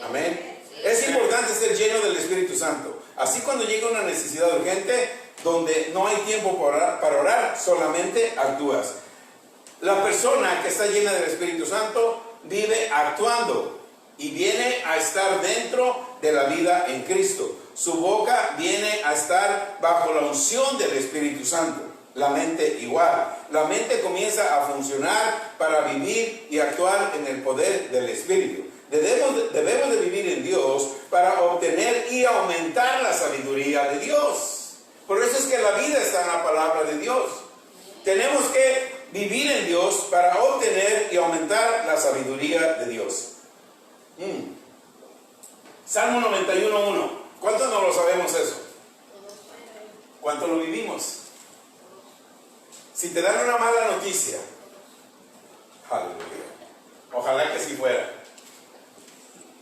Amén. Es importante ser lleno del Espíritu Santo. Así cuando llega una necesidad urgente, donde no hay tiempo para orar, solamente actúas. La persona que está llena del Espíritu Santo vive actuando y viene a estar dentro de la vida en Cristo. Su boca viene a estar bajo la unción del Espíritu Santo. La mente igual. La mente comienza a funcionar para vivir y actuar en el poder del Espíritu. Debemos de vivir en Dios para obtener y aumentar la sabiduría de Dios. Por eso es que la vida está en la palabra de Dios. Tenemos que vivir en Dios para obtener y aumentar la sabiduría de Dios. Salmo 91:1. ¿Cuántos no lo sabemos eso? ¿Cuánto lo vivimos? Si te dan una mala noticia, aleluya, ojalá que sí fuera.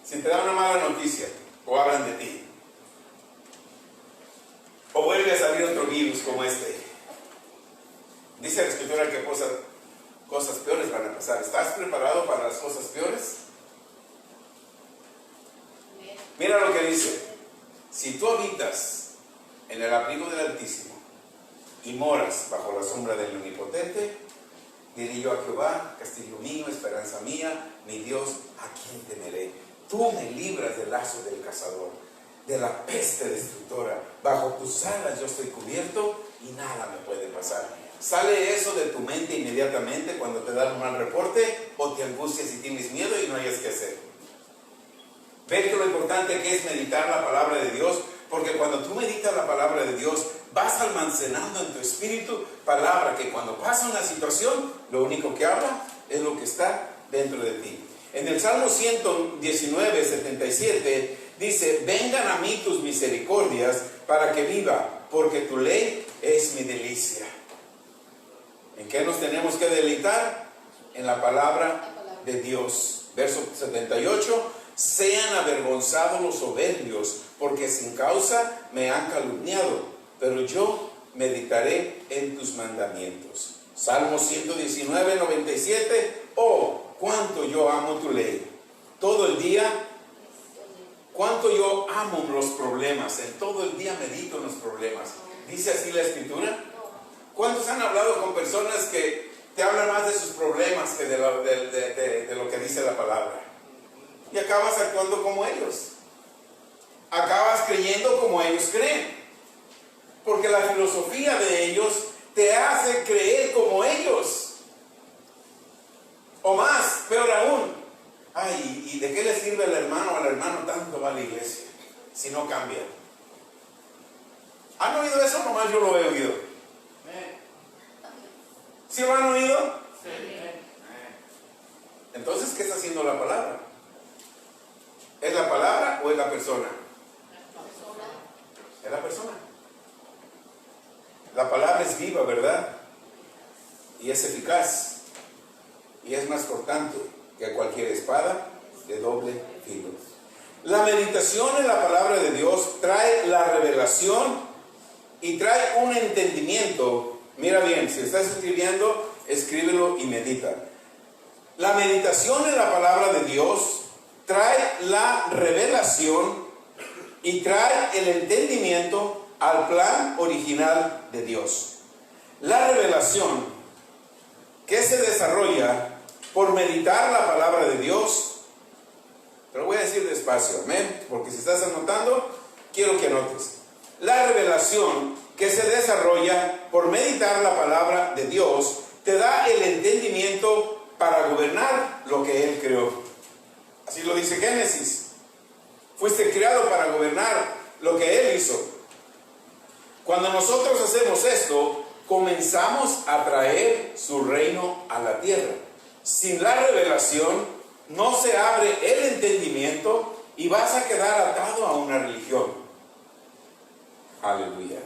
Si te dan una mala noticia, o hablan de ti, o vuelve a salir otro virus como este, dice la Escritura que cosas peores van a pasar. ¿Estás preparado para las cosas peores? Mira lo que dice: si tú habitas en el abrigo del Altísimo y moras bajo la sombra del Omnipotente, diré yo a Jehová, castillo mío, esperanza mía, mi Dios, ¿a quién temeré? Tú me libras del lazo del cazador, de la peste destructora. Bajo tus alas yo estoy cubierto y nada me puede pasar. ¿Sale eso de tu mente inmediatamente cuando te dan un mal reporte, o te angustias y tienes miedo y no hayas que hacer? Ve que lo importante que es meditar la palabra de Dios, porque cuando tú meditas la palabra de Dios, vas almacenando en tu espíritu palabra que cuando pasa una situación, lo único que habla es lo que está dentro de ti. En el Salmo 119:77 dice: vengan a mí tus misericordias para que viva, porque tu ley es mi delicia. ¿En qué nos tenemos que deleitar? En la palabra de Dios. Verso 78: sean avergonzados los soberbios, porque sin causa me han calumniado, pero yo meditaré en tus mandamientos. Salmo 119:97: oh, cuánto yo amo tu ley. Todo el día, cuánto yo amo los problemas. En todo el día medito en los problemas. ¿Dice así la Escritura? ¿Cuántos han hablado con personas que te hablan más de sus problemas que de lo que dice la palabra? Y acabas actuando como ellos. Acabas creyendo como ellos creen. Porque la filosofía de ellos te hace creer como ellos. O más, peor aún. Ay, ¿y de qué le sirve al hermano tanto va a la iglesia si no cambia? ¿Han oído eso? Nomás yo lo he oído. ¿Sí lo han oído? Sí. Entonces, ¿qué está haciendo la palabra? ¿Es la palabra o es la persona? Es la persona. La palabra es viva, ¿verdad? Y es eficaz. Y es más cortante que cualquier espada de doble filo. La meditación en la palabra de Dios trae la revelación y trae un entendimiento. Mira bien, si estás escribiendo, escríbelo y medita. La meditación en la palabra de Dios trae la revelación y trae el entendimiento al plan original de Dios. La revelación que se desarrolla por meditar la palabra de Dios, te lo voy a decir despacio, amén, porque si estás anotando, quiero que anotes. La revelación que se desarrolla por meditar la palabra de Dios te da el entendimiento para gobernar lo que Él creó. Así lo dice Génesis. Fuiste creado para gobernar lo que Él hizo. Cuando nosotros hacemos esto, comenzamos a traer su reino a la tierra. Sin la revelación, no se abre el entendimiento y vas a quedar atado a una religión. Aleluya.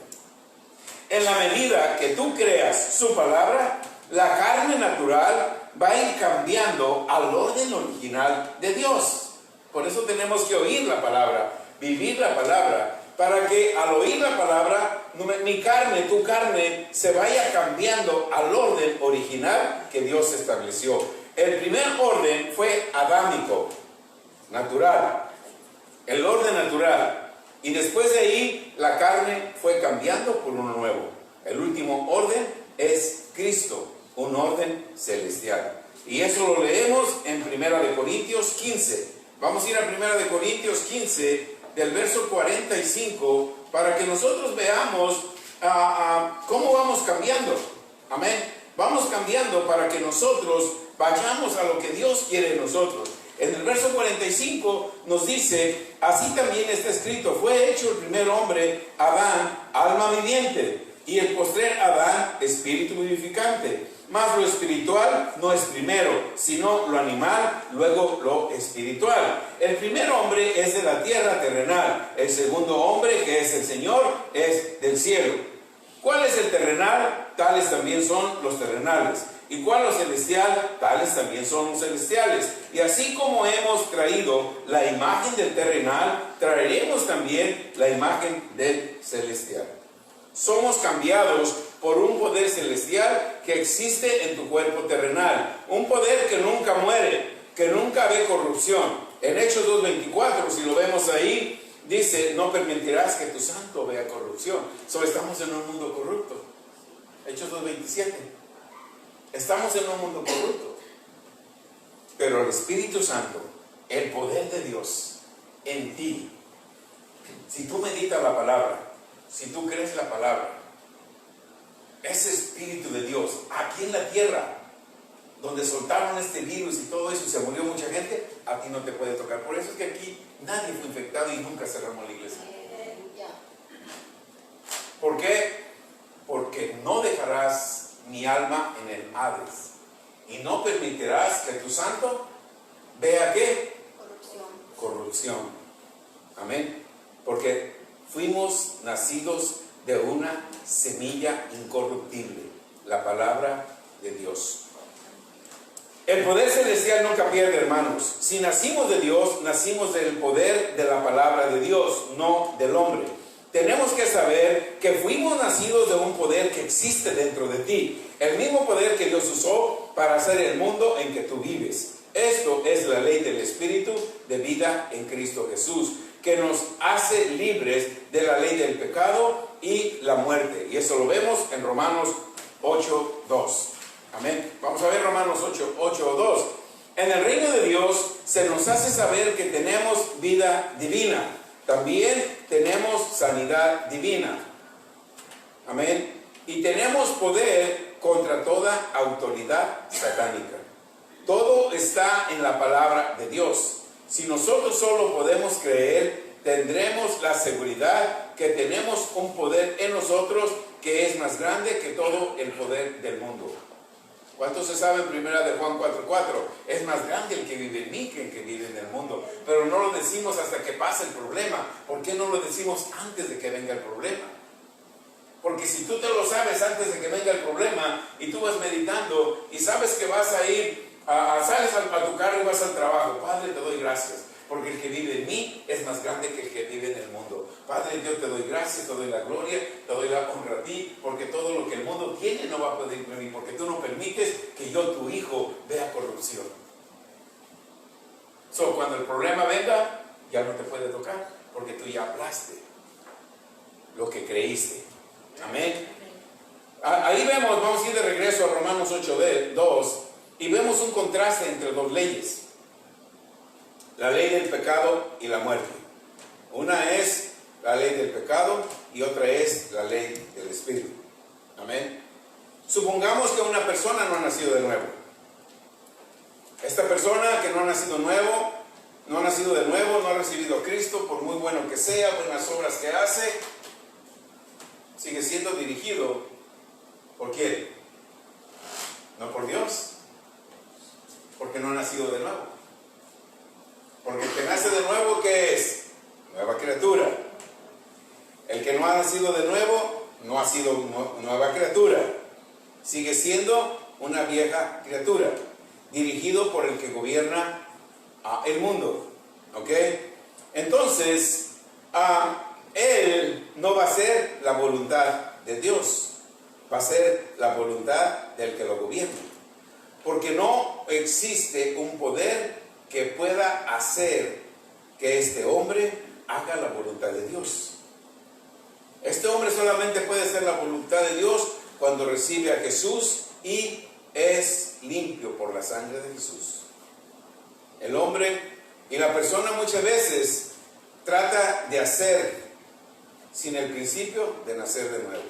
En la medida que tú creas su palabra, la carne natural va a ir cambiando al orden original de Dios. Por eso tenemos que oír la palabra, vivir la palabra, para que al oír la palabra, mi carne, tu carne, se vaya cambiando al orden original que Dios estableció. El primer orden fue adámico, natural. El orden natural. Y después de ahí, la carne fue cambiando por uno nuevo. El último orden es Cristo, un orden celestial. Y eso lo leemos en 1 Corintios 15. Vamos a ir a 1 Corintios 15, del verso 45, para que nosotros veamos cómo vamos cambiando. Amén. Vamos cambiando para que nosotros vayamos a lo que Dios quiere de nosotros. En el verso 45 nos dice, así también está escrito, fue hecho el primer hombre, Adán, alma viviente, y el postrer Adán, espíritu vivificante. Mas lo espiritual no es primero, sino lo animal, luego lo espiritual. El primer hombre es de la tierra terrenal, el segundo hombre, que es el Señor, es del cielo. ¿Cuál es el terrenal? Tales también son los terrenales. ¿Y cuál lo celestial? Tales también son los celestiales. Y así como hemos traído la imagen del terrenal, traeremos también la imagen del celestial. Somos cambiados por un poder celestial que existe en tu cuerpo terrenal. Un poder que nunca muere, que nunca ve corrupción. En Hechos 2:24, si lo vemos ahí, dice, no permitirás que tu santo vea corrupción. Solo estamos en un mundo corrupto. Hechos 2:27. Estamos en un mundo corrupto. Pero el Espíritu Santo, el poder de Dios en ti, si tú meditas la palabra, si tú crees la palabra, ese Espíritu de Dios aquí en la tierra, donde soltaron este virus y todo eso y se murió mucha gente, a ti no te puede tocar. Por eso es que aquí nadie fue infectado y nunca cerramos la iglesia. ¿Por qué? Porque no dejarás mi alma en el Hades y no permitirás que tu santo vea ¿qué? Corrupción. Amén. Porque fuimos nacidos de una semilla incorruptible, la palabra de Dios. El poder celestial nunca pierde, hermanos. Si nacimos de Dios, nacimos del poder de la palabra de Dios, no del hombre. Tenemos que saber que fuimos nacidos de un poder que existe dentro de ti. El mismo poder que Dios usó para hacer el mundo en que tú vives. Esto es la ley del Espíritu de vida en Cristo Jesús, que nos hace libres de la ley del pecado y la muerte. Y eso lo vemos en Romanos 8:2. Amén. Vamos a ver Romanos 8:2. En el reino de Dios se nos hace saber que tenemos vida divina. También tenemos sanidad divina. Amén. Y tenemos poder contra toda autoridad satánica. Todo está en la palabra de Dios. Si nosotros solo podemos creer, tendremos la seguridad que tenemos un poder en nosotros que es más grande que todo el poder del mundo. ¿Cuántos se saben? 1 Juan 4:4? Es más grande el que vive en mí que el que vive en el mundo. Pero no lo decimos hasta que pase el problema. ¿Por qué no lo decimos antes de que venga el problema? Porque si tú te lo sabes antes de que venga el problema y tú vas meditando y sabes que vas a ir, sales a tu carro y vas al trabajo. Padre, te doy gracias, porque el que vive en mí es más grande que el que vive en el mundo. Padre, yo te doy gracias, te doy la gloria, te doy la honra a ti, porque todo lo que el mundo tiene no va a poder ir a mí, porque tú no permites que yo, tu hijo, vea corrupción. Cuando el problema venga, ya no te puede tocar, porque tú ya hablaste lo que creíste. Amén. Ahí vemos, vamos a ir de regreso a Romanos 8:2 y vemos un contraste entre dos leyes. La ley del pecado y la muerte. Una es la ley del pecado y otra es la ley del Espíritu. Amén. Supongamos que una persona no ha nacido de nuevo. Esta persona que no ha nacido de nuevo, no ha recibido a Cristo, por muy bueno que sea, buenas obras que hace, sigue siendo dirigido ¿por quién? No por Dios, porque no ha nacido de nuevo. Porque el que nace de nuevo, ¿qué es? Nueva criatura. El que no ha nacido de nuevo, no ha sido nueva criatura. Sigue siendo una vieja criatura, dirigido por el que gobierna el mundo. ¿Ok? Entonces, él no va a ser la voluntad de Dios, va a ser la voluntad del que lo gobierna. Porque no existe un poder que pueda hacer que este hombre haga la voluntad voluntad de Dios. Este hombre solamente puede hacer la voluntad de Dios cuando recibe a Jesús y es limpio por la sangre de Jesús. El hombre y la persona muchas veces trata de hacer sin el principio de nacer de nuevo.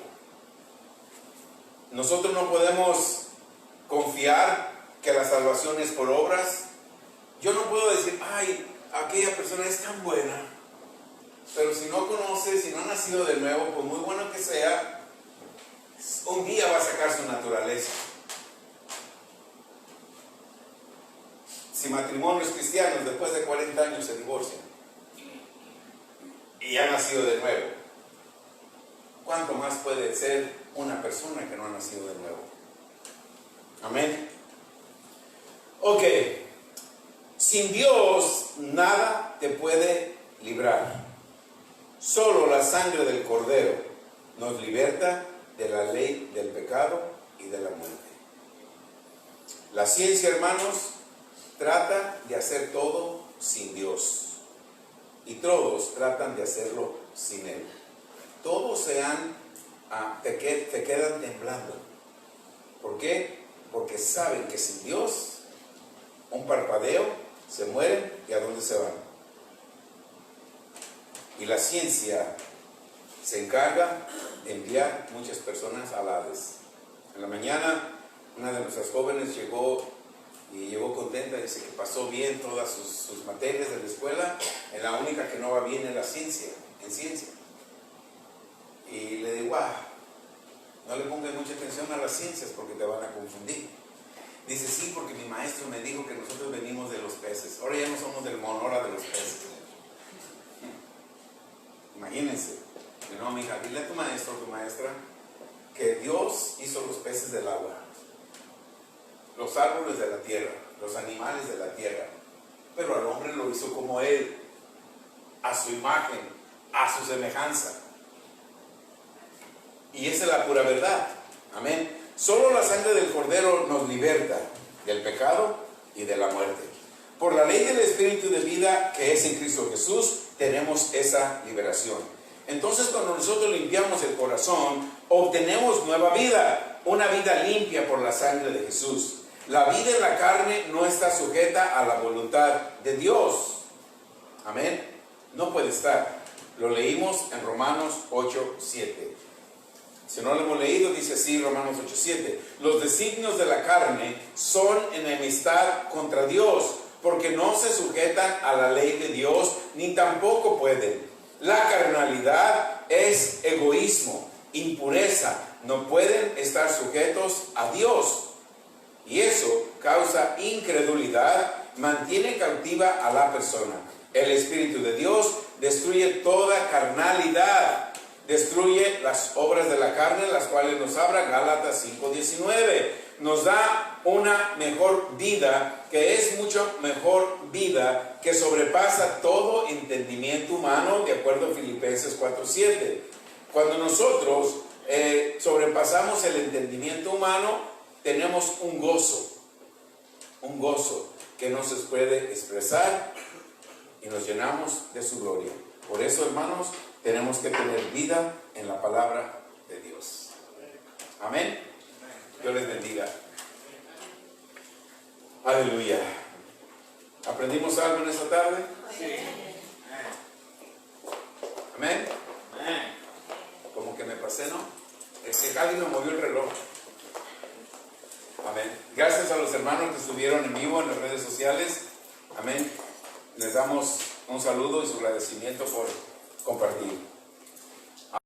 Nosotros no podemos confiar que la salvación es por obras. Yo no puedo decir, ay, aquella persona es tan buena, pero si no conoce, si no ha nacido de nuevo, por muy bueno que sea, un día va a sacar su naturaleza. Si matrimonios cristianos después de 40 años se divorcian y ha nacido de nuevo, ¿cuánto más puede ser una persona que no ha nacido de nuevo? Amén. Ok, sin Dios nada te puede librar. Solo la sangre del Cordero nos liberta de la ley del pecado y de la muerte. La ciencia, hermanos, trata de hacer todo sin Dios. Y todos tratan de hacerlo sin Él. Todos te quedan temblando. ¿Por qué? Porque saben que sin Dios, un parpadeo, se mueren y ¿a dónde se van? Y la ciencia se encarga de enviar muchas personas al Hades. En la mañana, una de nuestras jóvenes llegó contenta, dice que pasó bien todas sus materias de la escuela. En la única que no va bien es la ciencia, en ciencia. Y le digo, no le pongas mucha atención a las ciencias porque te van a confundir. Dice, sí, porque mi maestro me dijo que nosotros venimos de los peces. Ahora ya no somos del mono, ahora de los peces. Imagínense. No, mija, dile a tu maestro, tu maestra, que Dios hizo los peces del agua, los árboles de la tierra, los animales de la tierra, pero al hombre lo hizo como Él, a su imagen, a su semejanza. Y esa es la pura verdad. Amén. Solo la sangre del Cordero nos liberta del pecado y de la muerte. Por la ley del Espíritu de vida que es en Cristo Jesús, tenemos esa liberación. Entonces, cuando nosotros limpiamos el corazón, obtenemos nueva vida, una vida limpia por la sangre de Jesús. La vida en la carne no está sujeta a la voluntad de Dios. Amén. No puede estar. Lo leímos en Romanos 8:7. Si no lo hemos leído, dice así Romanos 8:7. Los designios de la carne son enemistad contra Dios, porque no se sujetan a la ley de Dios, ni tampoco pueden. La carnalidad es egoísmo, impureza, no pueden estar sujetos a Dios. Y eso causa incredulidad, mantiene cautiva a la persona. El Espíritu de Dios destruye toda carnalidad, destruye las obras de la carne, las cuales nos habla Gálatas 5:19. Nos da una mejor vida, que es mucho mejor vida, que sobrepasa todo entendimiento humano, de acuerdo a Filipenses 4:7. Cuando nosotros sobrepasamos el entendimiento humano, tenemos un gozo que no se puede expresar y nos llenamos de su gloria. Por eso, hermanos, tenemos que tener vida en la palabra de Dios. Amén. Dios les bendiga. Aleluya. ¿Aprendimos algo en esta tarde? Sí. Amén. Como que me pasé, ¿no? Es que Javi me movió el reloj. Amén. Gracias a los hermanos que estuvieron en vivo en las redes sociales. Amén. Les damos un saludo y su agradecimiento por compartir.